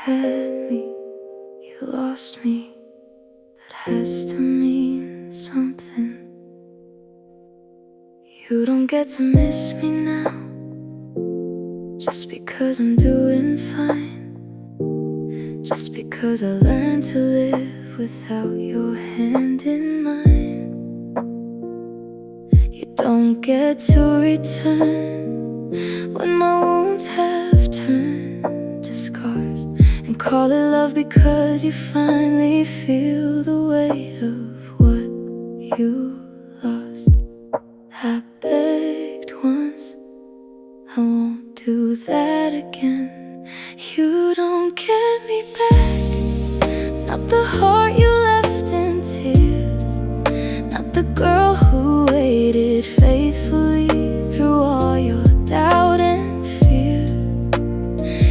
had me, you lost me. That has to mean something. You don't get to miss me now, just because I'm doing fine, just because I learned to live without your hand in mine. You don't get to return when my wounds have turned to scars, and call it love because you finally feel the weight of what you lost. I begged once, I won't do that again. You don't get me back, not the heart you left in tears, not the girl who waited faithfully through all your doubt and fear.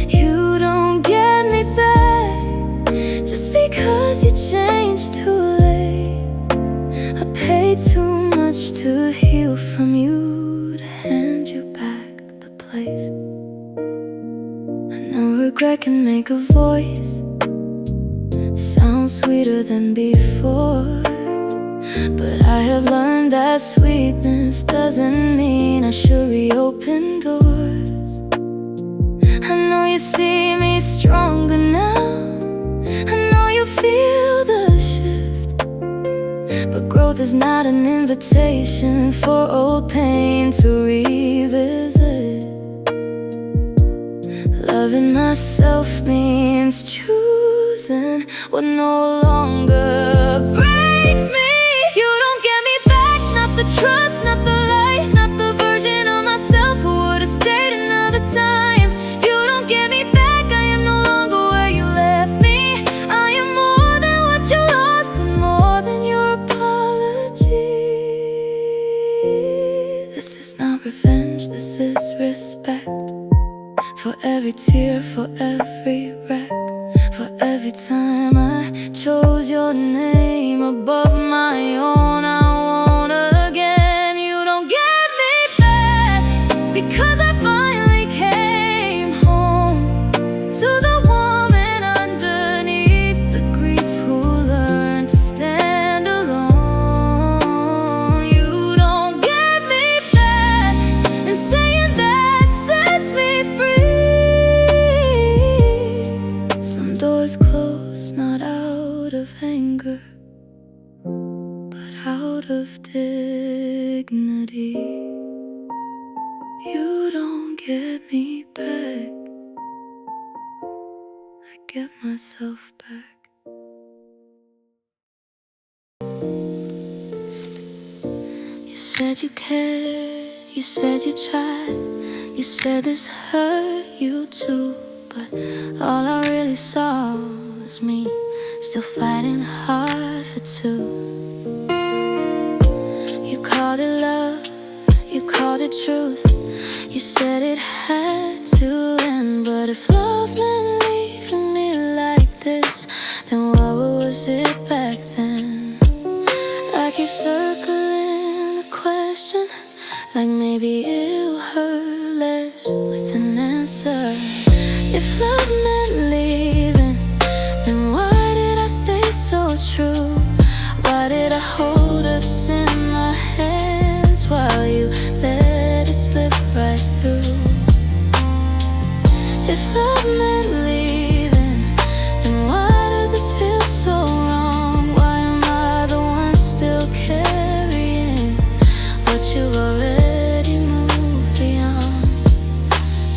You don't get me back, just because you changed too late. I paid too much to heal from you, to hand you back the place. I know regret can make a voice sound sweeter than before, but I have learned that sweetness doesn't mean I should reopen doors. I know you see me stronger now, I know you feel the shift, but growth is not an invitation for old pain to revisit. Loving myself means choosing what no longer breaks me. You don't get me back, not the trust, not the light, not the version of myself who would've stayed another time. You don't get me back, I am no longer where you left me. I am more than what you lost and more than your apology. This is not revenge, this is respect. For every tear, for every wreck, for every time I chose your name above my own, I won't again. You don't get me back, because I finally came home to the woman underneath the grief who learned to stand alone. You don't get me back, and saying that sets me free. Some doors close, not out of anger, but out of dignity. You don't get me back, I get myself back. You said you cared, you said you tried, you said this hurt you too, but all I really saw was me, still fighting hard for two. You called it love, you called it truth, you said it had to end. But if love meant leaving me like this, then what was it back then? I keep circling the question, like maybe it'll hurt less with an answer. If love meant leaving, then why did I stay so true? Why did I hold us in my hands while you let it slip right through? If love meant leaving, then why does this feel so wrong? Why am I the one still carrying what you've already moved beyond?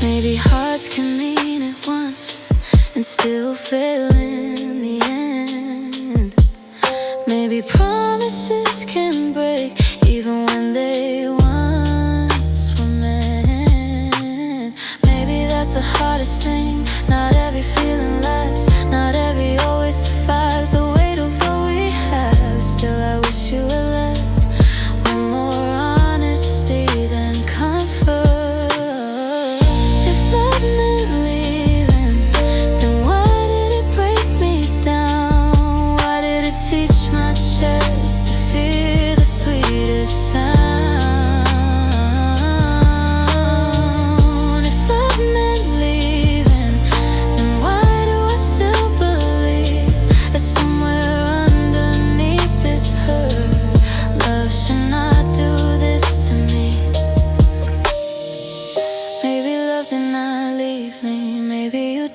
Maybe hearts can mean it once and still fail in the end. Maybe promises can break even when they once were meant. Maybe that's the hardest thing, not every feeling lasts, not every always survives the weight of what we have. Still I wish you were left with more honesty than comfort. If love meant leaving, then why did it break me down? Why did it teach my chest to fear the sweetest sound? If love meant leaving,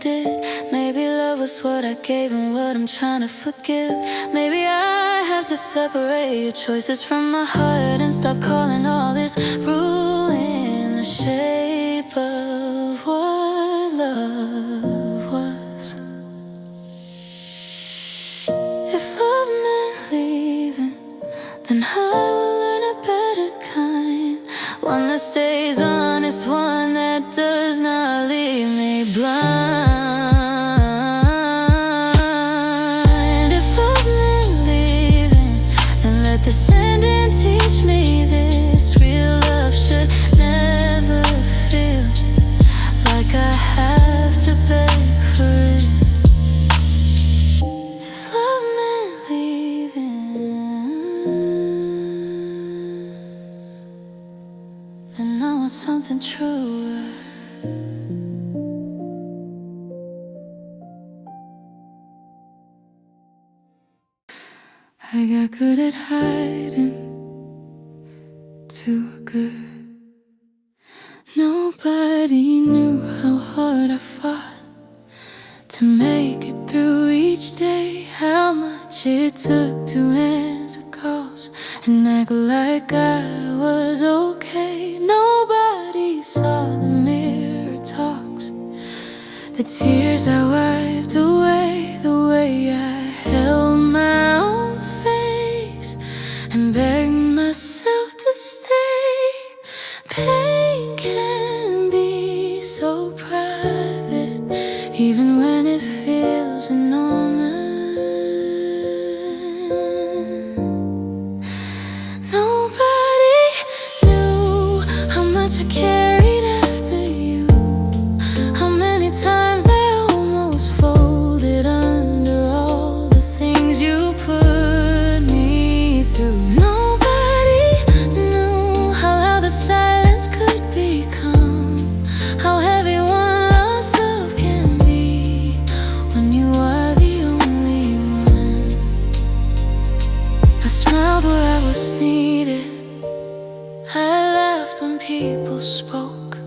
did. Maybe love was what I gave and what I'm trying to forgive. Maybe I have to separate your choices from my heart and stop calling all this ruin the shape of what love was. If love meant leaving, then I will learn a better kind. One that stays honest, one that does not leave me blind. If love meant leaving, then let the sanding teach me this. Real love should never feel like I have to beg for it. If love meant leaving, then I want something truer. I got good at hiding, too good. Nobody knew how hard I fought to make it through each day. How much it took to answer calls and act like I was okay. Nobody saw the mirror talks, the tears I wiped away, the way I held my own face and begged myself to stay. Pain can be so private, even when it feels enormous. Nobody knew how much I carried after you, how many times I almost folded under all the things you put me through. Nobody knew how loud the silence could become, how heavy one lost love can be when you are the only one. I smiled where I was needed, I laughed when people spoke,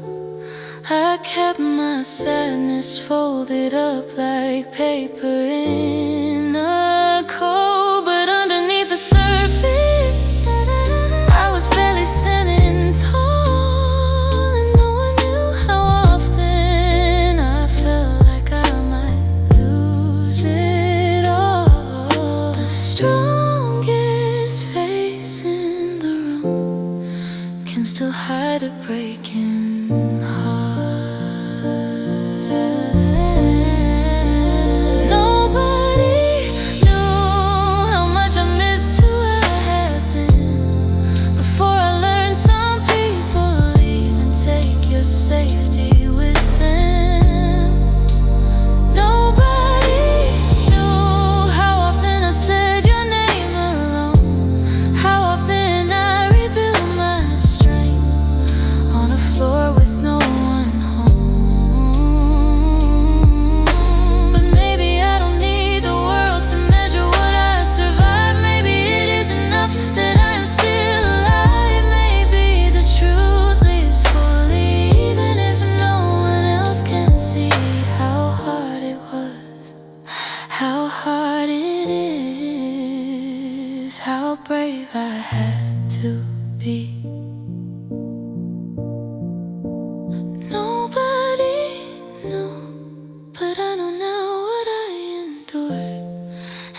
I kept my sadness folded up like paper in a coat. But underneath the surface, I was barely standing tall, and no one knew how often I felt like I might lose it all. The strongest face in the room can still hide a breaking heart. Nobody knew how much I missed who I had been before I learned some people even take your safety with them. Nobody knew how often I said your name alone, how often I rebuilt my strength on a floor with no one home. But maybe I don't need the world to measure what I survived. Maybe it is enough that I am still alive. Maybe the truth lives fully, even if no one else can see how hard it was, how hard it is, how brave I had to be. Nobody knew, but I know now what I endured,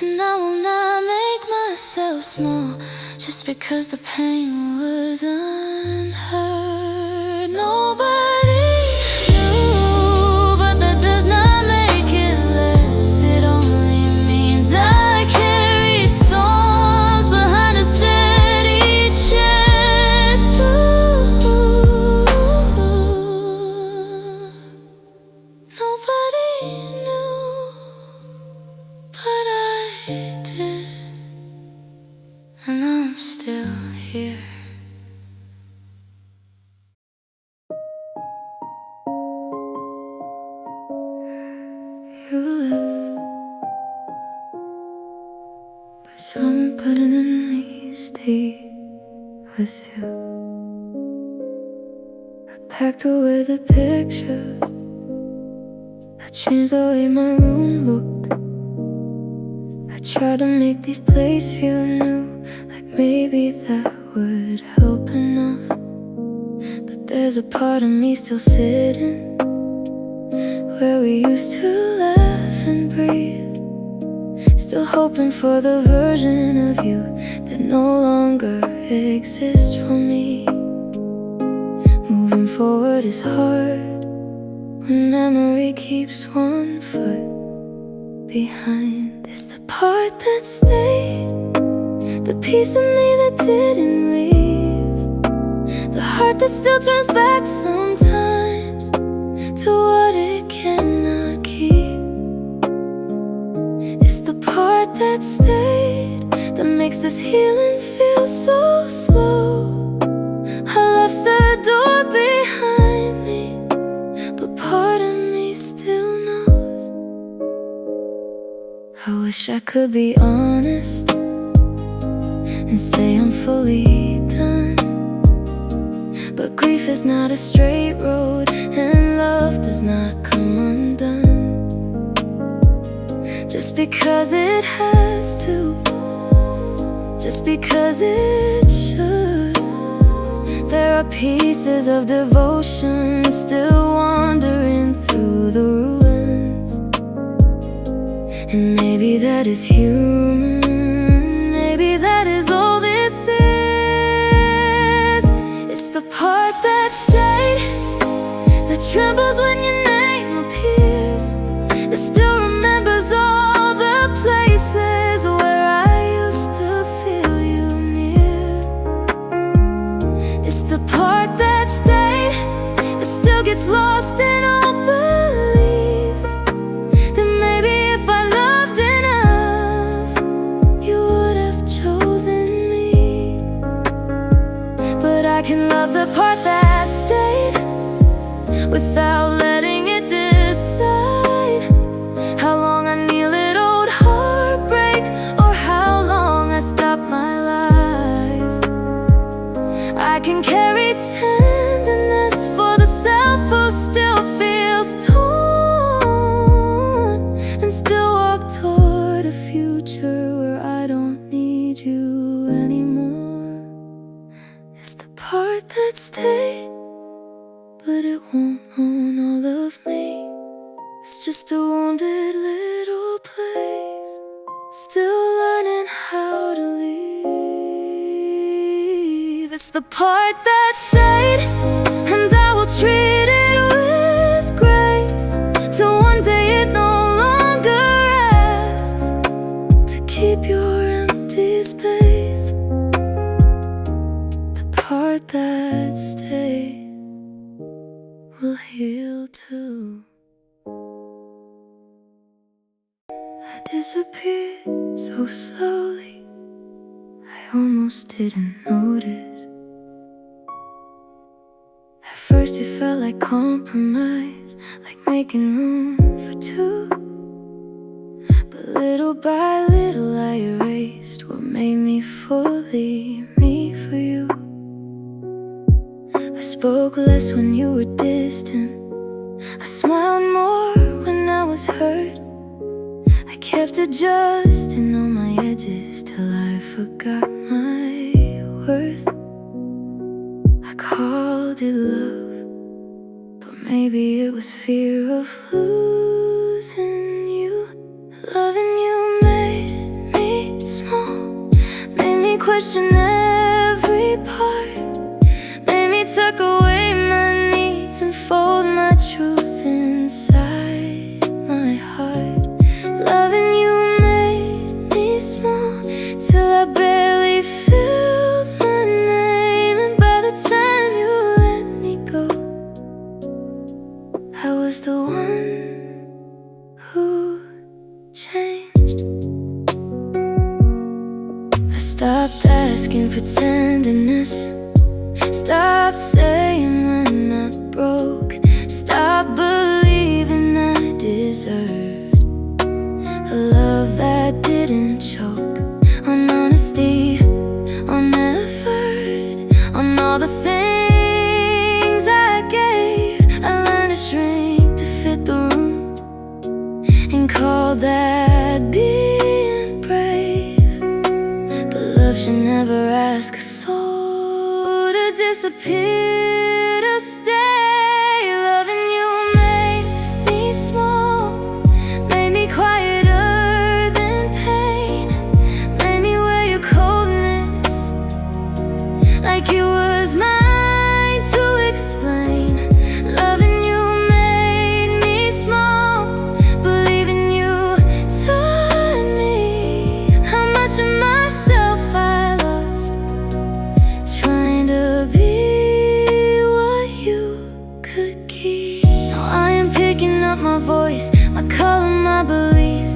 and I will not make myself small just because the pain was unheard. Nobody knew, but that does not make it less. It only means I carry storms behind a steady chest. Nobody knew, but I did, and I'm still here. You live, but something in me stay with you. I packed away the pictures I changed the way my room looked. I tried to make these places feel new, like maybe that would help enough. But there's a part of me still sitting where we used to laugh and breathe, still hoping for the version of you that no longer exists for me. Moving forward is hard when memory keeps one foot behind. It's the part that stayed, the piece of me that didn't leave, the heart that still turns back sometimes to what it cannot keep. It's the part that stayed that makes this healing feel so slow. I left the door behind me, but part of me still knows. I wish I could be honest and say I'm fully done, but grief is not a straight road, and love does not come undone. Just because it has to, just because it should, there are pieces of devotion still wandering through the ruins. And maybe that is human, maybe that is all this is. It's the part that stayed, that trembles when your name appears, that still remembers all the places where I used to feel you near. It's the part that stayed, that still gets lost in all belief, that maybe if I loved enough, you would have chosen me. But I can love the part that stayed without letting it decide how long I kneel at old heartbreak, or how long I stop my life. I can carry tenderness for the self who still feels torn, and still walk toward a future where I don't need you anymore. It's the part that stayed, but it won't own all of me. It's just a wounded little place, still learning how to leave. It's the part that stayed, and I will treat it with grace, till one day it no longer rests to keep your empty space. The part that stayed will heal too. I disappeared so slowly, I almost didn't notice. At first it felt like compromise, like making room for two. But little by little I erased what made me fully me for you. I spoke less when you were distant, I smiled more when I was hurt. I kept adjusting on my edges till I forgot my worth. I called it love, but maybe it was fear of losing you. Loving you made me small, made me question every part, made me tuck away my needs and fold my truth inside my heart. Loving you made me small, till I barely filled my name. And by the time you let me go, I was the one who changed. I stopped asking for tenderness, stopped saying when I broke, stopped believing I deserved a love that didn't choke on honesty, on effort, on all the things I gave. I learned to shrink to fit the room, call that being brave, but love should never ask a soul to disappear, to stay. Loving you made me small, made me quieter than pain, made me wear your coldness like it was mine to explain. Loving you made me small, believing you taught me how much of myself I lost, trying to be what you could keep. Now I am picking up my voice, my color, my belief,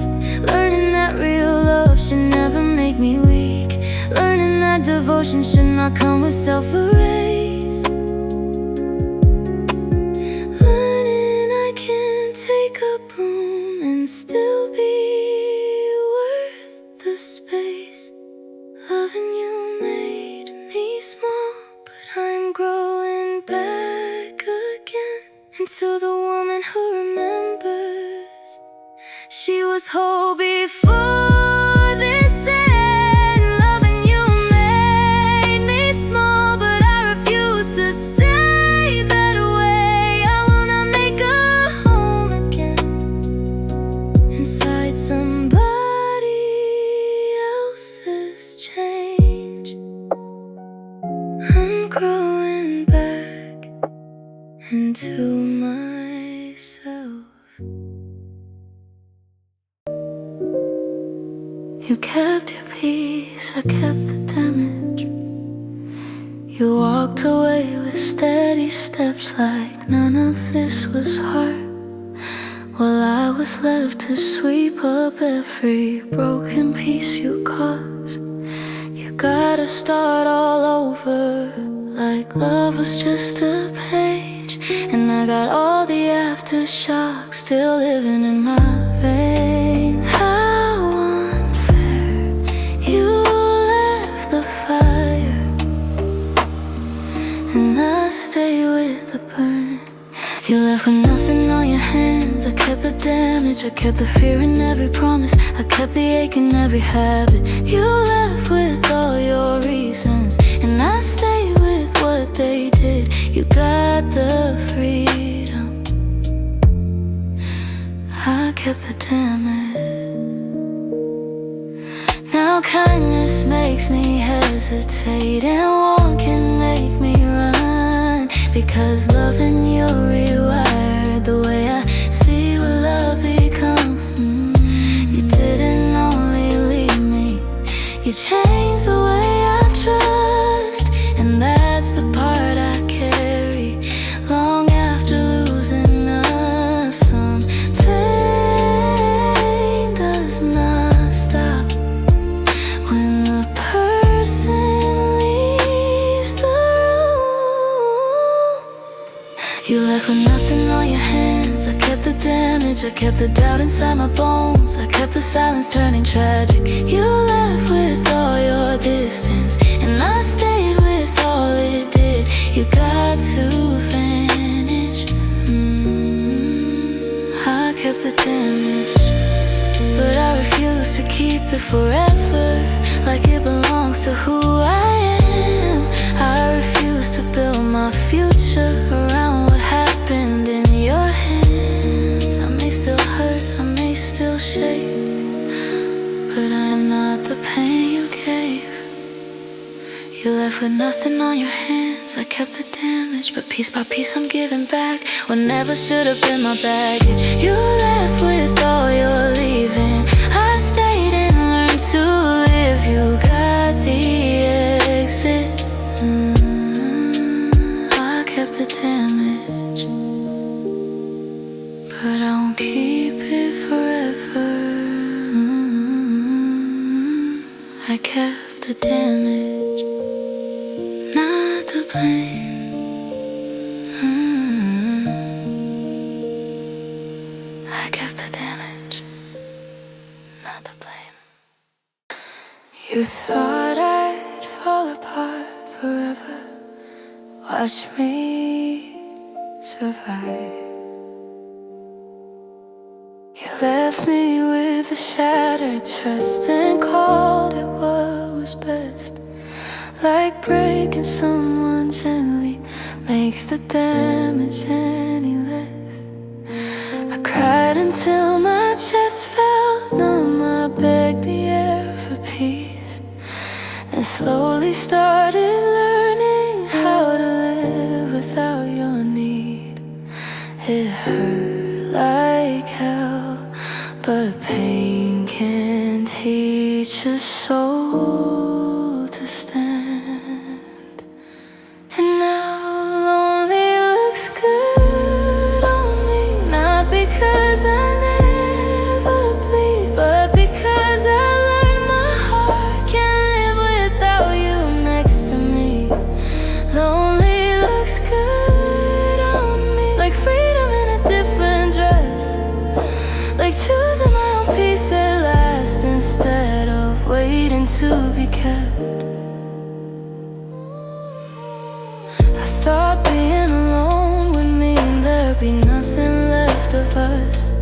learning that real love should never make me weak, learning that devotion should not come with self-erase, learning I can take up room and still be worth the space. Loving you made me small, but I'm growing back again into the woman who remembers she was whole before this end. Loving you made me small, but I refuse to stay that way. I wanna make a home again inside somebody else's change. I'm growing back into myself. You kept your peace, I kept the damage. You walked away with steady steps like none of this was hard, while I was left to sweep up every broken piece you caused. You gotta start all over, like love was just a page, and I got all the aftershocks still living in my veins. How unfair, you left the fire, and I stay with the burn. You left with nothing on your hands. I kept the damage, I kept the fear in every promise, I kept the ache in every habit. You left with all your reasons, and I stayed with what they did. You got the freedom, I kept the damage. Now kindness makes me hesitate, and warmth can make me run, because loving you rewired the way I see what love becomes. You didn't only leave me, you changed the way I trust, and that's the part I carry long after losing us. Some pain does not stop when the person leaves the room. You left with nothing on your hands. I kept the damage, I kept the doubt inside my bones, I kept the silence turning tragic. You left with all your distance, and I stayed with all it did. You got to vanish. I kept the damage, but I refuse to keep it forever, like it belongs to who I am. I refuse to build my future around what happened in your hands. I may still hurt, I may still shake, but I am not the pain you gave. You left with nothing on your hands. I kept the damage, but piece by piece I'm giving back what never should have been my baggage. You left with all your leaving, I stayed and learned to live. You got the exit. I kept the damage, but I won't keep it forever. I kept the damage, not the blame. I kept the damage, not the blame. You thought I'd fall apart forever, watch me survive. You left me with the shattered trust and called it what was best. Like breaking someone gently makes the damage any less. I cried until my chest felt numb. I begged the air for peace, and slowly started learning how to live without your need. It hurt like hell, but pain can teach a soul to stand. And now lonely looks good on me, not because I never bleed, but because I learned my heart can't live without you next to me. Lonely looks good on me, like freedom in a different dress, like choosing my own peace at last instead of waiting to be kept. I thought being alone would mean there'd be nothing left of us,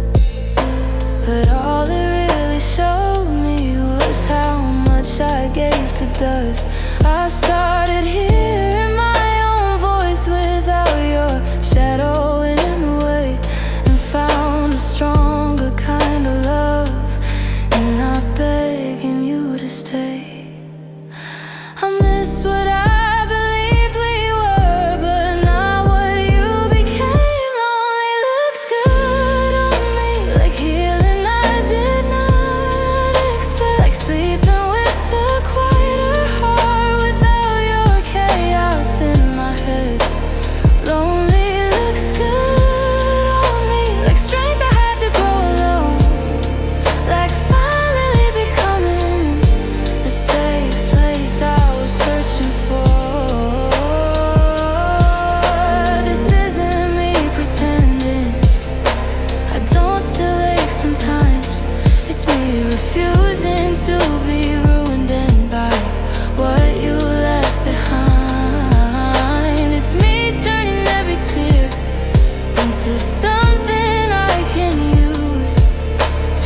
but all it really showed me was how much I gave to dust. I started hearing my own voice without your shadow in the way, and found a stronger kind of love and not begging you to stay. I miss what I believed we were, but not what you became. Lonely looks good on me, like healing I did not expect, like sleeping with a quieter heart without your chaos in my head. Lonely looks good on me, like strength I had to grow alone, like finally becoming the safe place I was searching for. This isn't me pretending I don't still ache sometimes. It's me refusing to be ruined and by what you left behind. It's me turning every tear into something I can use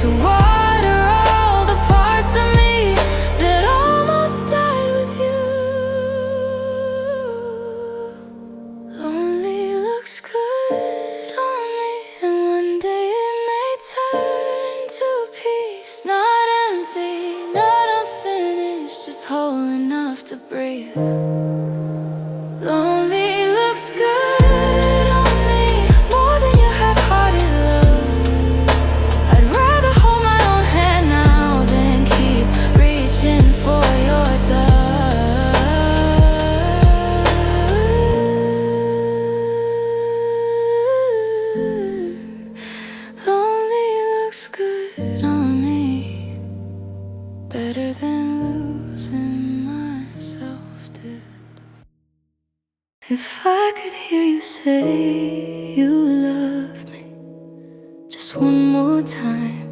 to water all the parts of me that almost died with you. Lonely looks good on me, and one day it may turn to peace. Not empty, not unfinished, just whole enough to breathe. Lonely looks good on me, more than your half-hearted love. I'd rather hold my own hand now than keep reaching for your dust. Lonely looks good on me, better than losing myself did. If I could hear you say you love me just one more time,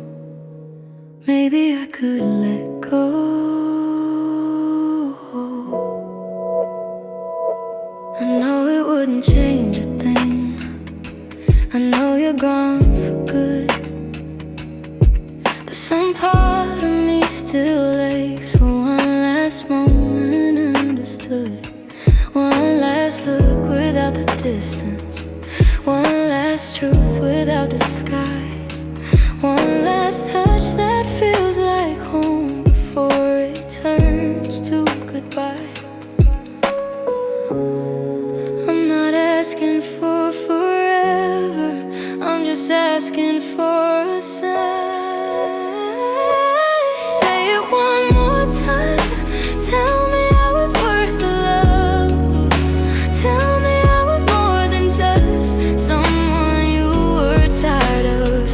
maybe I could let go. I know it wouldn't change a thing. I know you're gone for good, but some part of me still aches for one last moment understood. One last look without the distance, one last truth without disguise, one last touch that feels like home before it turns to goodbye. I'm not asking for forever, I'm just asking for a sign. Say it one more time, tell me I was worth the love. Tell me I was more than just someone you were tired of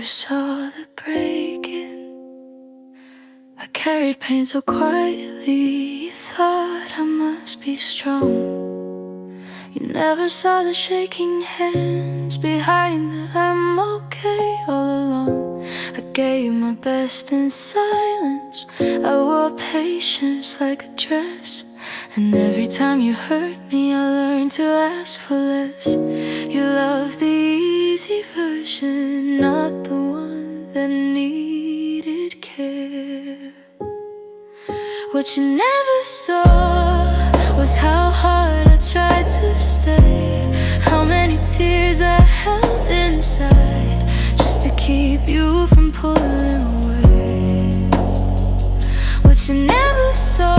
saw the breaking. I carried pain so quietly. You thought I must be strong. You never saw the shaking hands behind the "I'm okay" all along. I gave my best in silence. I wore patience like a dress. And every time you hurt me, I learned to ask for less. You love the easy version, not the one that needed care. What you never saw was how hard I tried to stay, how many tears I held inside just to keep you from pulling away. What you never saw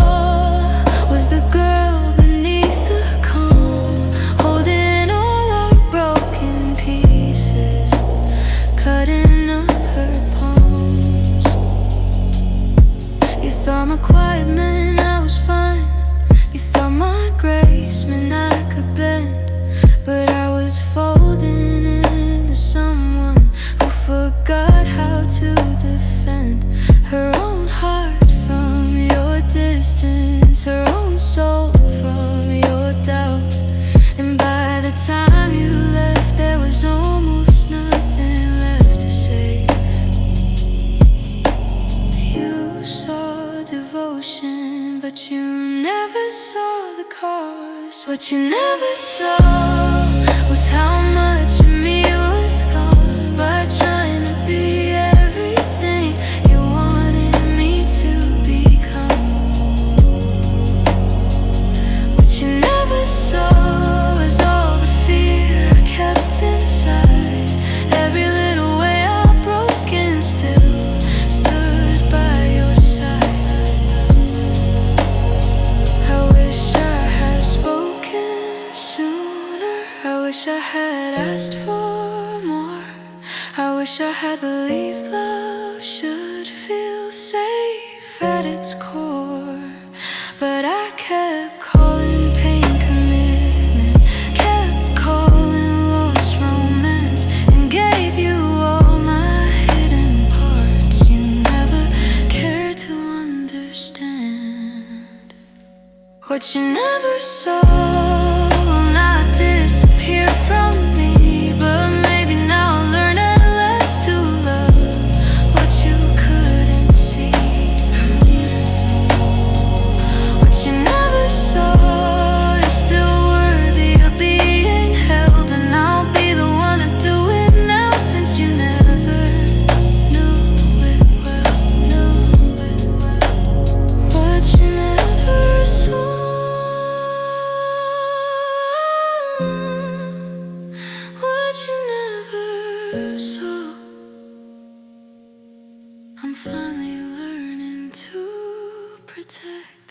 was the girl beneath the calm, holding all our broken pieces, cutting up her palms. You thought my quiet meant I was fine. You thought my grace meant I could bend. But I was folding into someone who forgot how to defend her own heart from your distance, her own soul from your doubt. And by the time you left, there was almost nothing left to save. You saw devotion, but you never saw the cost. What you never saw was how much of me was gone by trying to be everything you wanted me to become. What you never saw was all the fear I kept inside, every little way I broke and still stood by your side. I wish I had spoken sooner. I wish I had asked for more. I wish I had believed love should feel safe at its core. But I kept calling pain commitment, kept calling lost romance, and gave you all my hidden parts you never cared to understand. What you never saw will not disappear from me, but maybe now I'll learn at last to love what you couldn't see. What you never saw is still worthy of being held, and I'll be the one to do it now, since you never knew it well. What you never saw, what you never saw. I'm finally learning to protect.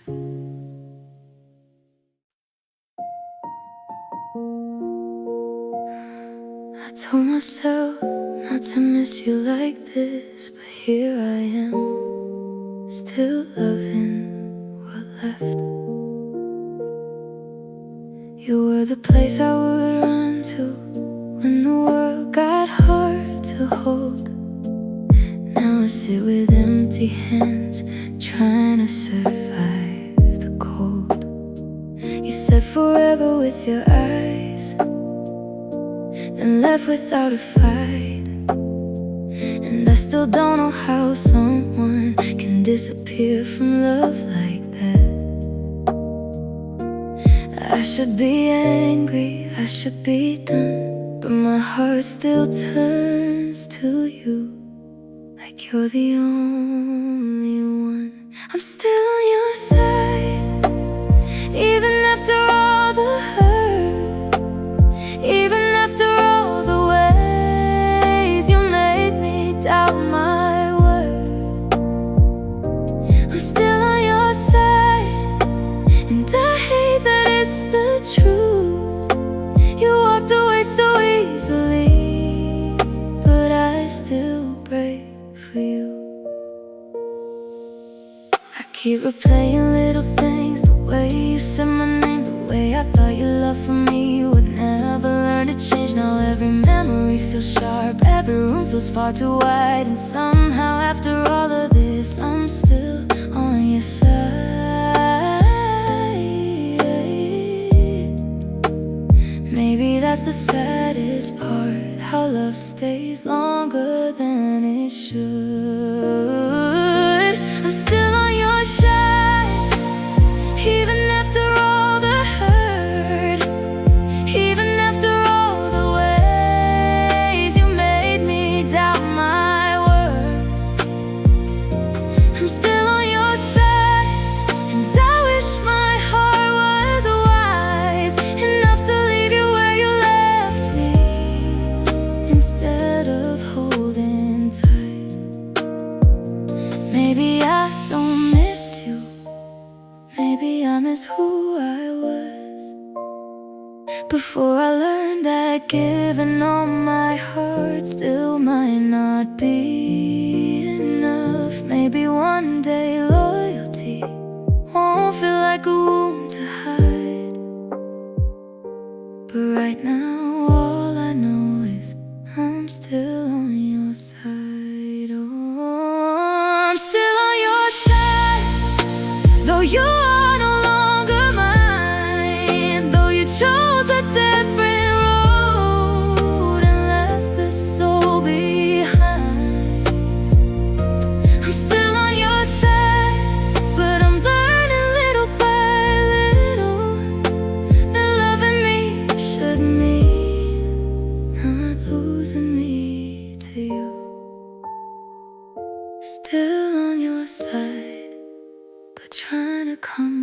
I told myself not to miss you like this, but here I am, still loving what left. You were the place I would run to when the world got hard to hold. Now I sit with empty hands, trying to survive the cold. You said forever with your eyes, then left without a fight. And I still don't know how someone can disappear from love like that. I should be angry, I should be done, but my heart still turns to you, like you're the only one. I'm still on your side, even after all the hurt, even after all the ways you made me doubt my worth. I'm still on your side, and I hate that it's the truth. You walked away so easily, but I still pray for you. I keep replaying little things, the way you said my name, the way I thought your love for me would never learn to change. Now Every memory feels sharp, every room feels far too wide. And somehow after all of this, I'm still on your side. Maybe that's the saddest part, how love stays longer than it should. I'm still on your side, even after all the hurt, even after all the ways you made me doubt my worth. I'm still on your side, and I wish my heart was wise enough to leave you where you left me, instead of holding tight. Maybe I don't miss you, maybe I miss who I was before I learned that giving all my heart still might not be enough. Maybe one day loyalty won't feel like a wound to hide, but right now all I know is I'm still on your side. Oh, I'm still on your side, though you are no longer mine, though you chose a different road and left this soul behind. I'm still on your side, but I'm learning little by little that loving me should mean not losing me to you. Still on your side, but trying to come